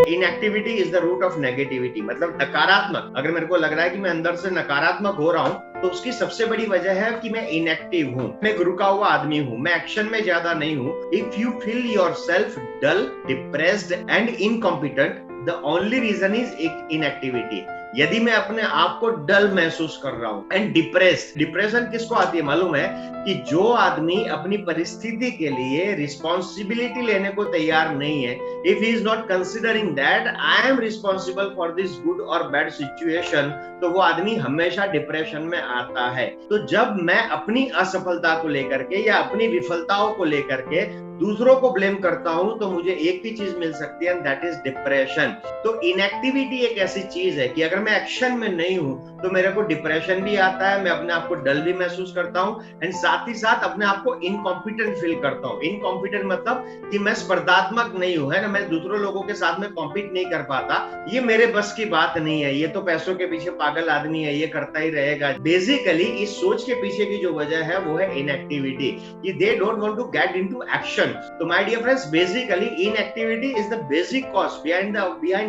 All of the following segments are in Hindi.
Inactivity is the root of negativity, मतलब नकारात्मक। अगर मेरे को लग रहा है कि मैं अंदर से नकारात्मक हो रहा हूं, तो उसकी सबसे बड़ी वजह है कि मैं इनएक्टिव हूं, मैं एक रुका हुआ आदमी हूं, मैं एक्शन में ज्यादा नहीं हूं। If you feel yourself dull, depressed and incompetent, the only reason is inactivity. यदि मैं अपने आप को डल महसूस कर रहा हूं एंड डिप्रेस्ड, डिप्रेशन किसको आती है मालूम है? कि जो आदमी अपनी परिस्थिति के लिए रिस्पॉन्सिबिलिटी लेने को तैयार नहीं है, if he is not considering that I am responsible for this good और बैड सिचुएशन, तो वो आदमी हमेशा डिप्रेशन में आता है। तो जब मैं अपनी असफलता को लेकर के या अपनी विफलताओं को लेकर के दूसरों को ब्लेम करता हूं, तो मुझे एक ही चीज मिल सकती है, दैट इज डिप्रेशन। तो इनएक्टिविटी एक ऐसी चीज है कि अगर मैं एक्शन में नहीं हूं तो मेरे को डिप्रेशन भी आता है, मैं अपने आप को डल भी महसूस करता हूं एंड साथ ही साथ अपने आप को इनकॉम्पिटेंट फील करता हूं। इनकॉम्पिटेंट मतलब कि मैं स्पर्धात्मक नहीं हूं, है ना, मैं दूसरों लोगों के साथ में कॉम्पीट नहीं कर पाता, ये मेरे बस की बात नहीं है, ये तो पैसों के पीछे पागल आदमी है, ये करता ही रहेगा। बेसिकली इस सोच के पीछे की जो वजह है वो है इनएक्टिविटी, कि they don't want to get into action. तो my dear friends, basically inactivity is the basic cause behind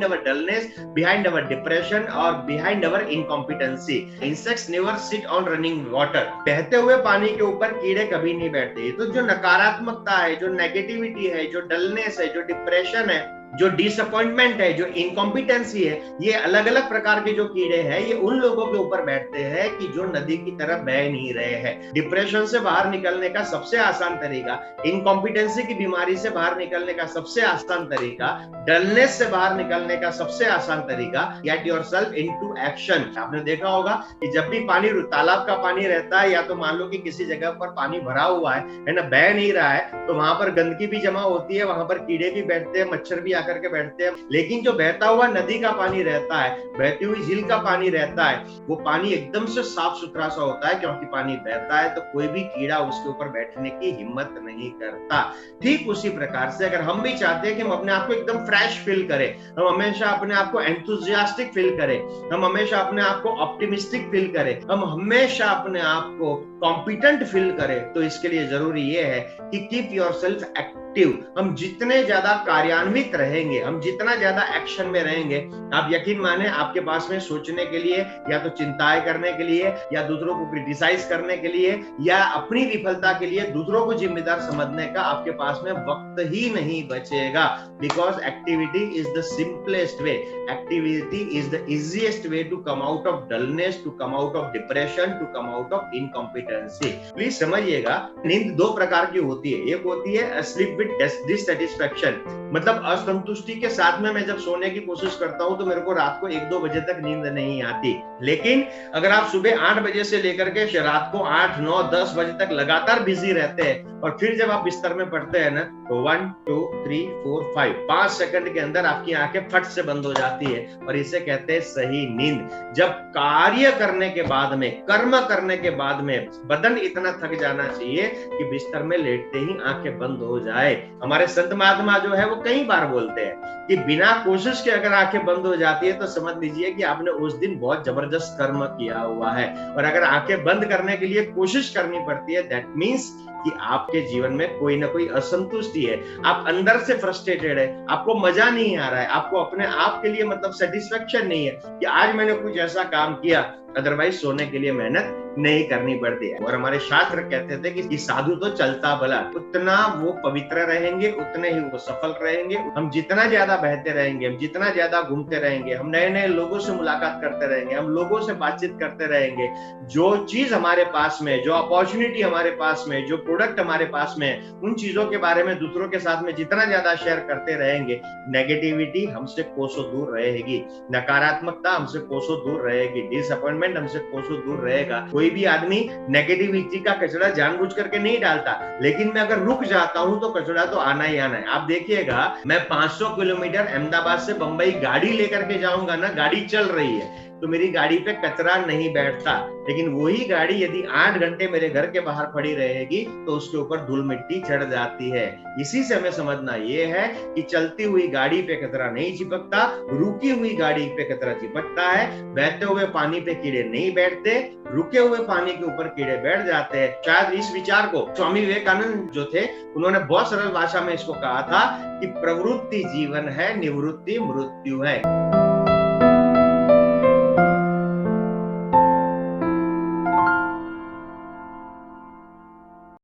our dullness, behind our depression और behind our incompetency. Insects never sit on running water, बहते हुए पानी के ऊपर कीड़े कभी नहीं बैठते। तो जो नकारात्मकता है, जो नेगेटिविटी है, जो डलनेस है, जो डिप्रेशन है, जो डिसअपॉइंटमेंट है, जो इनकॉम्पिटेंसी है, ये अलग अलग प्रकार के जो कीड़े हैं, ये उन लोगों के ऊपर बैठते हैं कि जो नदी की तरफ बह नहीं रहे हैं। डिप्रेशन से बाहर निकलने का सबसे आसान तरीका, इनकॉम्पिटेंसी की बीमारी से बाहर निकलने का सबसे आसान तरीका, डलनेस से बाहर निकलने का सबसे आसान तरीका, गेट योरसेल्फ इनटू एक्शन। आपने देखा होगा कि जब भी पानी, तालाब का पानी रहता है, या तो मान लो कि किसी जगह पर पानी भरा हुआ है ना, बह नहीं रहा है, तो वहां पर गंदगी भी जमा होती है, वहां पर कीड़े भी बैठते हैं, मच्छर भी आकर के बैठते हैं। लेकिन जो बहता हुआ नदी का पानी रहता है, बहती हुई झील का पानी रहता है, वो पानी एकदम से साफ सुथरा सा होता है, क्योंकि पानी बहता है तो कोई भी कीड़ा उसके ऊपर बैठने की हिम्मत नहीं करता। ठीक उसी प्रकार से अगर हम भी चाहते हैं कि हम अपने आप को एकदम फ्रेश फील करें, हम हमेशा अपने आप को एंथुसियास्टिक फील करें, हम हमेशा अपने आप को ऑप्टिमिस्टिक फील करें, हम हमेशा अपने आप को कॉम्पिटेंट फील करें, तो इसके लिए जरूरी ये है कि कीप योरसेल्फ एक्टिव। हम जितने ज्यादा कार्यान्वित रहेंगे, हम जितना ज्यादा एक्शन में रहेंगे, आप यकीन माने आपके पास में सोचने के लिए, या तो चिंताएं करने के लिए, या दूसरों को क्रिटिसाइज करने के लिए, या अपनी विफलता के लिए दूसरों को जिम्मेदार समझने का आपके पास में वक्त ही नहीं बचेगा। Because activity is the simplest way, activity is the easiest way to come out of dullness, to come out of depression, to come out of incompetency. Please समझिएगा, नींद दो प्रकार की होती है। एक होती है स्लीप विद डिससैटिस्फैक्शन, मतलब असंतुष्टि के साथ में मैं जब सोने की कोशिश करता हूं तो मेरे को रात को 1-2 बजे तक नींद नहीं आती। लेकिन अगर आप सुबह 8 बजे से लेकर के रात को 8, 9, 10 बजे तक लगातार बिजी रहते हैं, और फिर जब आप बिस्तर में पड़ते हैं ना, तो 1, 2, 3, 4, 5 सेकंड के अंदर आपकी आंखें फट से बंद हो जाती है, और इसे कहते हैं सही नींद। जब कार्य करने के बाद में, कर्म करने के बाद में बदन इतना थक जाना चाहिए कि बिस्तर में लेटते ही आंखें बंद हो जाए। हमारे संत महात्मा जो है वो कई बार बोलते हैं कि बिना कोशिश के अगर आंखें बंद हो जाती है तो समझ लीजिए कि आपने उस दिन बहुत जबरदस्त कर्म किया हुआ है। और अगर आंखें बंद करने के लिए कोशिश करनी पड़ती है, दैट मीन्स कि आपके जीवन में कोई ना कोई असंतुष्टि है, आप अंदर से फ्रस्ट्रेटेड है, आपको मजा नहीं आ रहा है, आपको अपने आप के लिए मतलब सेटिस्फेक्शन नहीं है कि आज मैंने कुछ ऐसा काम किया, अदरवाइज सोने के लिए मेहनत नहीं करनी पड़ती है। और हमारे शास्त्र कहते थे कि साधु तो चलता भला, उतना वो पवित्र रहेंगे उतने ही वो सफल रहेंगे। हम जितना ज्यादा बहते रहेंगे, हम जितना ज्यादा घूमते रहेंगे, हम नए नए लोगों से मुलाकात करते रहेंगे, हम लोगों से बातचीत करते रहेंगे, जो चीज हमारे पास में, जो अपॉर्चुनिटी हमारे पास में, जो प्रोडक्ट हमारे पास में, उन चीजों के बारे में दूसरों के साथ में जितना ज्यादा शेयर करते रहेंगे, नेगेटिविटी हमसे कोसों दूर रहेगी, नकारात्मकता हमसे कोसों दूर रहेगी, डिसअपॉइंटमेंट हमसे कोसों दूर रहेगा। कोई भी आदमी नेगेटिविटी का कचरा जानबूझ करके नहीं डालता, लेकिन मैं अगर रुक जाता हूं तो कचरा तो आना ही आना है। आप देखिएगा, मैं 500 किलोमीटर अहमदाबाद से बंबई गाड़ी लेकर के जाऊंगा ना, गाड़ी चल रही है, तो मेरी गाड़ी पे कचरा नहीं बैठता। लेकिन वही गाड़ी यदि 8 घंटे मेरे घर के बाहर खड़ी रहेगी तो उसके ऊपर धूल मिट्टी चढ़ जाती है। इसी से हमें समझना ये है कि चलती हुई गाड़ी पे कचरा नहीं चिपकता, रुकी हुई गाड़ी पे कचरा चिपकता है। बहते हुए पानी पे कीड़े नहीं बैठते, रुके हुए पानी के ऊपर कीड़े बैठ जाते हैं। शायद इस विचार को स्वामी विवेकानंद जो थे उन्होंने बहुत सरल भाषा में इसको कहा था कि प्रवृत्ति जीवन है, निवृत्ति मृत्यु है।